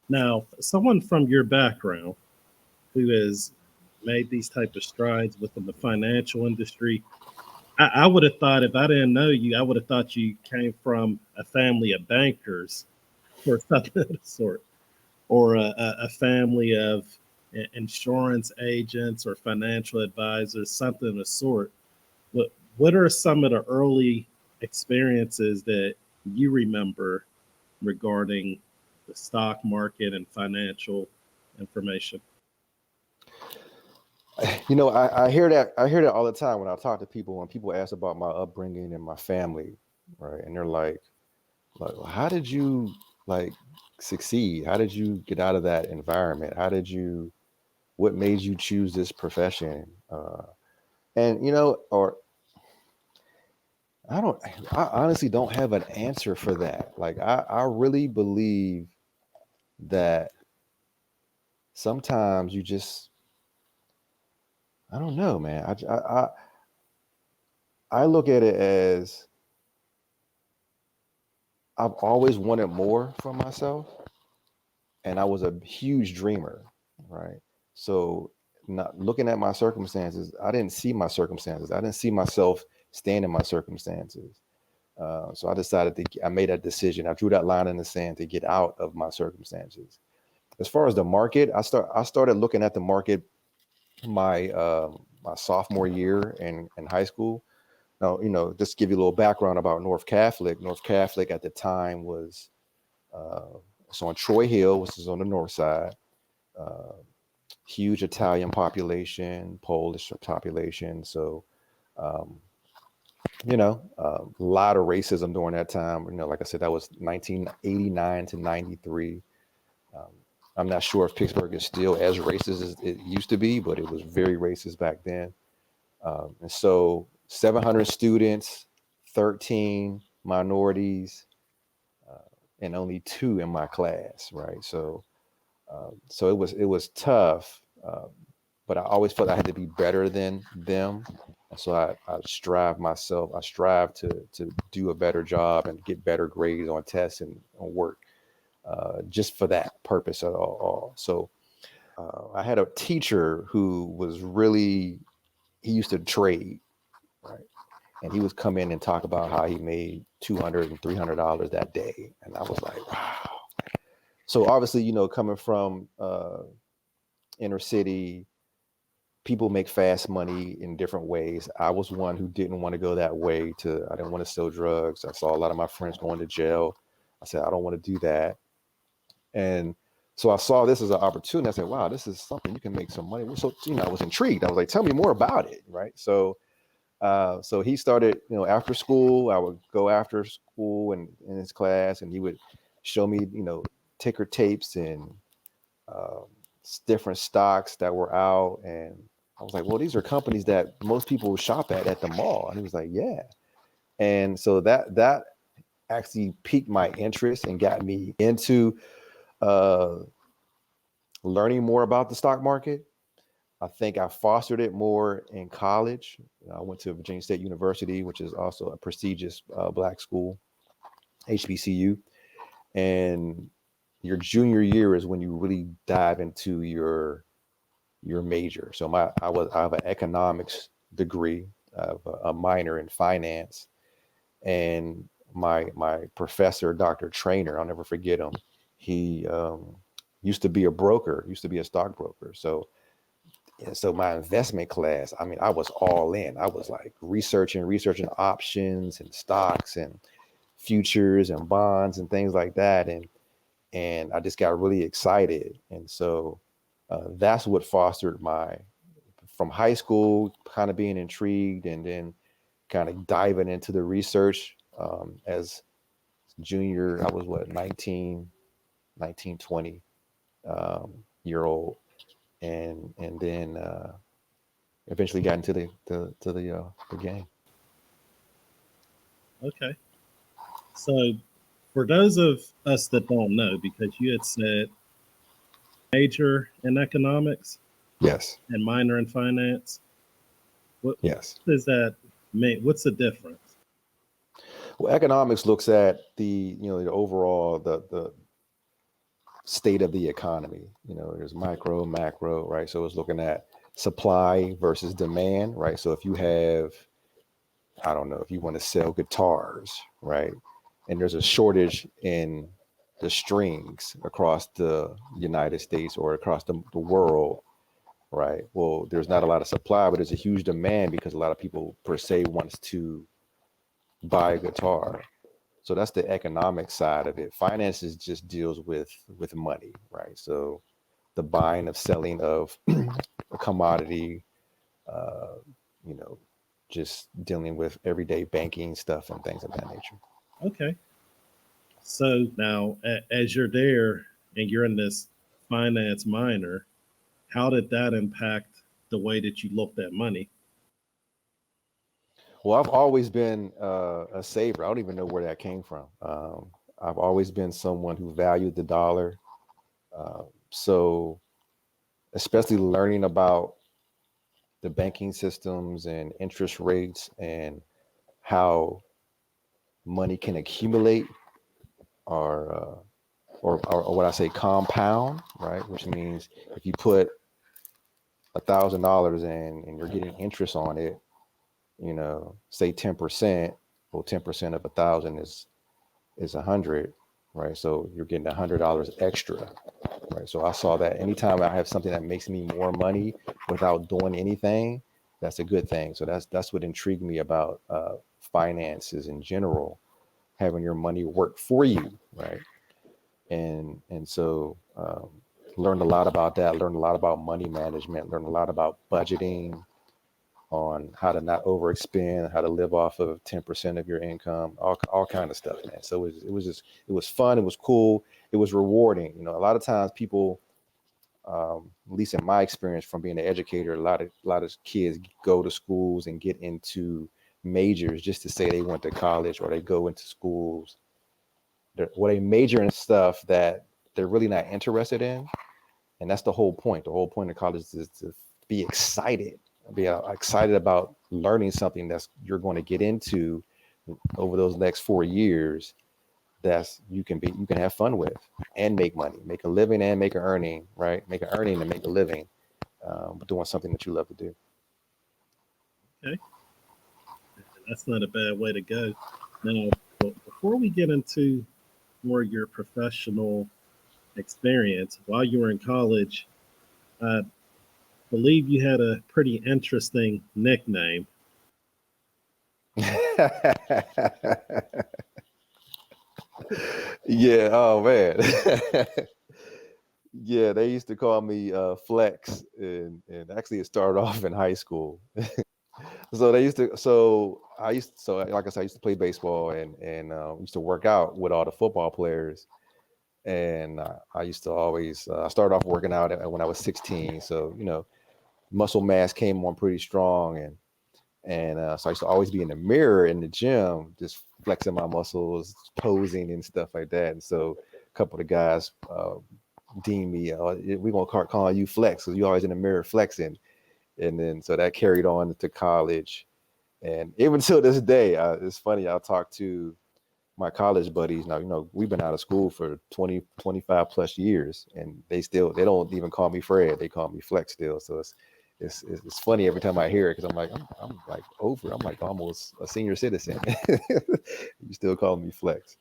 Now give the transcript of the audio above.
Now, someone from your background who has made these type of strides within the financial industry, I would have thought if I didn't know you, I would have thought you came from a family of bankers or something of the sort, or a family of insurance agents or financial advisors, something of the sort. What are some of the early experiences that you remember regarding the stock market and financial information? I hear that. I hear that all the time when I talk to people. When people ask about my upbringing and my family, right? And they're like, how did you like succeed? How did you get out of that environment? What made you choose this profession? And or I don't. I honestly don't have an answer for that. Like, I really believe that sometimes you just, I don't know, man. I look at it as I've always wanted more for myself, and I was a huge dreamer, right? So, not looking at my circumstances, I didn't see my circumstances. I didn't see myself staying in my circumstances. So I made that decision. I drew that line in the sand to get out of my circumstances. As far as the market, I started looking at the market my sophomore year in high school. Now, just to give you a little background about North Catholic. North Catholic at the time was it's on Troy Hill, which is on the north side. Uh, Huge Italian population, Polish population. So, um, a lot of racism during that time. Like I said, that was 1989 to 93. Um, I'm not sure if Pittsburgh is still as racist as it used to be, but it was very racist back then. And so 700 students, 13 minorities, uh, and only two in my class, right? So it was tough, but I always felt I had to be better than them. And so I strive to do a better job and get better grades on tests and on work, just for that purpose at all. So I had a teacher who was really, he used to trade, right? And he would come in and talk about how he made $200 and $300 that day. And I was like, wow. So obviously, coming from inner city, people make fast money in different ways. I was one who didn't want to go that way. I didn't want to sell drugs. I saw a lot of my friends going to jail. I said, I don't want to do that. And so I saw this as an opportunity. I said, wow, this is something you can make some money. So, I was intrigued. I was like, tell me more about it. Right. So he started, after school, I would go after school and in his class, and he would show me, ticker tapes and um, different stocks that were out. And I was like, well, these are companies that most people shop at the mall. And he was like, yeah. And so that actually piqued my interest and got me into uh, learning more about the stock market. I think I fostered it more in college. I went to Virginia State University, which is also a prestigious Black school, HBCU. And your junior year is when you really dive into your major. So I have an economics degree, I have a minor in finance, and my professor, Dr. Trainer, I'll never forget him. He used to be a broker, used to be a stockbroker. So my investment class, I mean, I was all in. I was like researching options and stocks and futures and bonds and things like that. And I just got really excited. And so that's what fostered from high school, kind of being intrigued and then kind of diving into the research. As junior, I was 19, 20 year old. And then eventually got into the game. Okay. So, for those of us that don't know, because you had said major in economics Yes. and minor in finance, what Yes. does that mean? What's the difference? Well, economics looks at the overall the state of the economy. There's micro, macro, right? So it's looking at supply versus demand, right? So if you have, I don't know, if you want to sell guitars, right? And there's a shortage in the strings across the United States or across the world, right? Well, there's not a lot of supply, but there's a huge demand because a lot of people per se wants to buy a guitar. So that's the economic side of it. Finances just deals with money, right? So the buying of selling of a commodity, uh, you know, just dealing with everyday banking stuff and things of that nature. Okay. So now, as you're there and you're in this finance minor, how did that impact the way that you looked at money? Well, I've always been a saver. I don't even know where that came from. I've always been someone who valued the dollar. So especially learning about the banking systems and interest rates and how money can accumulate or what I say compound, right? Which means if you put $1,000 in and you're getting interest on it, say 10%, well, 10% of 1,000 is 100, right? So you're getting $100 extra, right? So I saw that anytime I have something that makes me more money without doing anything, that's a good thing. So that's what intrigued me about finances in general, having your money work for you, right? And so learned a lot about that, learned a lot about money management, learned a lot about budgeting, on how to not overexpend, how to live off of 10% of your income, all kind of stuff, man. So it was fun, it was cool, it was rewarding. A lot of times people, at least in my experience from being an educator, a lot of kids go to schools and get into majors just to say they went to college, or they go into schools, they major in stuff that they're really not interested in. And that's the whole point. The whole point of college is to be excited, be excited about learning something that's you're going to get into over those next 4 years, that's you can have fun with and make money, make a living and make an earning, right? Make an earning and make a living, but doing something that you love to do. Okay. That's not a bad way to go. Now, before we get into more of your professional experience, while you were in college, I believe you had a pretty interesting nickname. Yeah. Oh man. Yeah, they used to call me Flex, and actually it started off in high school. So like I said, I used to play baseball and used to work out with all the football players. And I used to always I started off working out when I was 16. So muscle mass came on pretty strong, and so I used to always be in the mirror in the gym, just flexing my muscles, posing and stuff like that. And so a couple of guys deemed me, we're gonna start calling you Flex because you always in the mirror flexing. And then so that carried on to college, and even till this day, it's funny. I'll talk to my college buddies now. We've been out of school for 20, 25 plus years, and they don't even call me Fred. They call me Flex still. So it's funny every time I hear it, because I'm like almost a senior citizen. You still call me Flex.